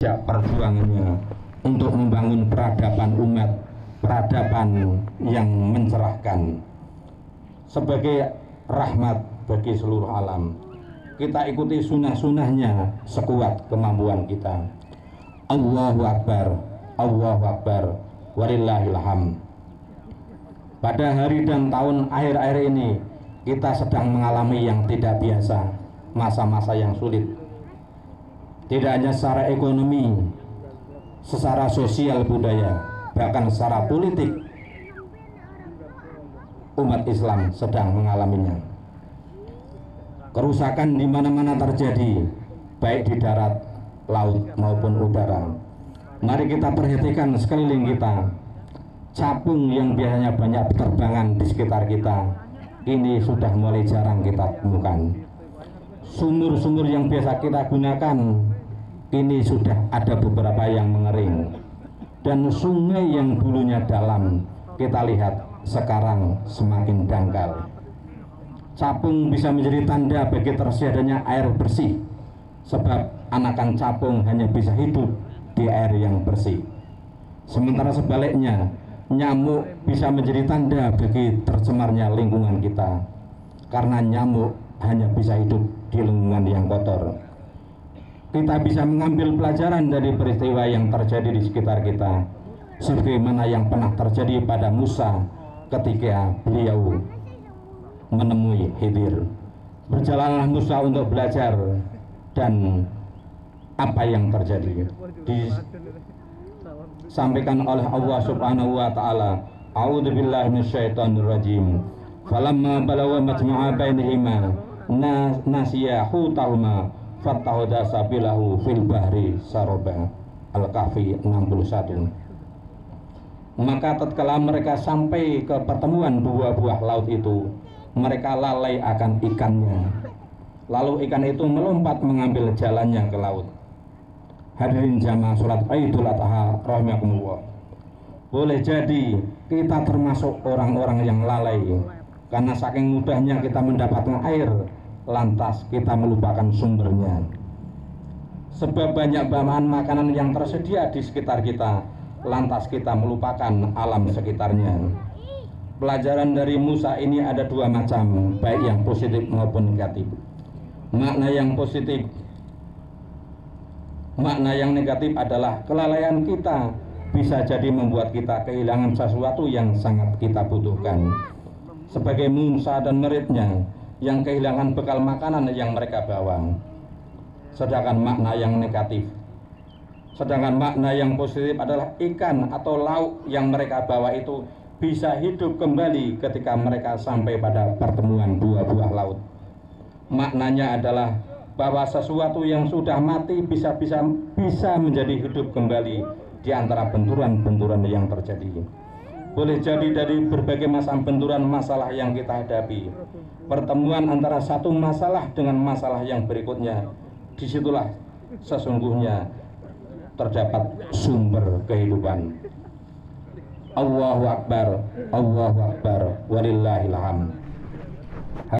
perjuangannya untuk membangun peradaban umat, peradaban yang mencerahkan sebagai rahmat bagi seluruh alam. Kita ikuti sunnah-sunnahnya sekuat kemampuan kita. Allahu Akbar, Allahu Akbar, walillahil hamd. Pada hari dan tahun akhir-akhir ini kita sedang mengalami yang tidak biasa, masa-masa yang sulit. Tidak hanya secara ekonomi, secara sosial budaya, bahkan secara politik umat Islam sedang mengalaminya. Kerusakan di mana-mana terjadi, baik di darat, laut maupun udara. Mari kita perhatikan sekeliling kita. Capung yang biasanya banyak berterbangan di sekitar kita, ini sudah mulai jarang kita temukan. Sumur-sumur yang biasa kita gunakan, ini sudah ada beberapa yang mengering. Dan sungai yang dulunya dalam, kita lihat sekarang semakin dangkal. Capung bisa menjadi tanda bagi tersedianya air bersih, sebab anakan capung hanya bisa hidup di air yang bersih. Sementara sebaliknya, nyamuk bisa menjadi tanda bagi tercemarnya lingkungan kita, karena nyamuk hanya bisa hidup di lingkungan yang kotor. Kita bisa mengambil pelajaran dari peristiwa yang terjadi di sekitar kita, sebagaimana yang pernah terjadi pada Musa ketika beliau menemui Khidir. Berjalanlah Musa untuk belajar, dan apa yang terjadi disampaikan oleh Allah Subhanahu wa taala. A'udzubillahi minasyaitonirrajim. Falamma balagha majma'a bainihima nasiya hutahuma fattahada sabilahu fil bahri saroba. Al-Kahfi 61. Maka tatkala mereka sampai ke pertemuan dua buah laut itu, mereka lalai akan ikannya. Lalu ikan itu melompat mengambil jalannya ke laut. Hadirin jamaah sholat Idul Adha rahimakumullah. Boleh jadi kita termasuk orang-orang yang lalai, karena saking mudahnya kita mendapatkan air, lantas kita melupakan sumbernya. Sebab banyak bahan makanan yang tersedia di sekitar kita, lantas kita melupakan alam sekitarnya. Pelajaran dari Musa ini ada dua macam, baik yang positif maupun negatif. Makna yang positif, makna yang negatif adalah kelalaian kita bisa jadi membuat kita kehilangan sesuatu yang sangat kita butuhkan, sebagai Musa dan muridnya yang kehilangan bekal makanan yang mereka bawa. Sedangkan makna yang negatif, sedangkan makna yang positif adalah ikan atau lauk yang mereka bawa itu bisa hidup kembali ketika mereka sampai pada pertemuan dua buah laut. Maknanya adalah bahwa sesuatu yang sudah mati bisa menjadi hidup kembali di antara benturan-benturan yang terjadi. Boleh jadi dari berbagai macam benturan masalah yang kita hadapi, pertemuan antara satu masalah dengan masalah yang berikutnya, disitulah sesungguhnya terdapat sumber kehidupan. Allahu Akbar, Allahu Akbar, walillahil hamd.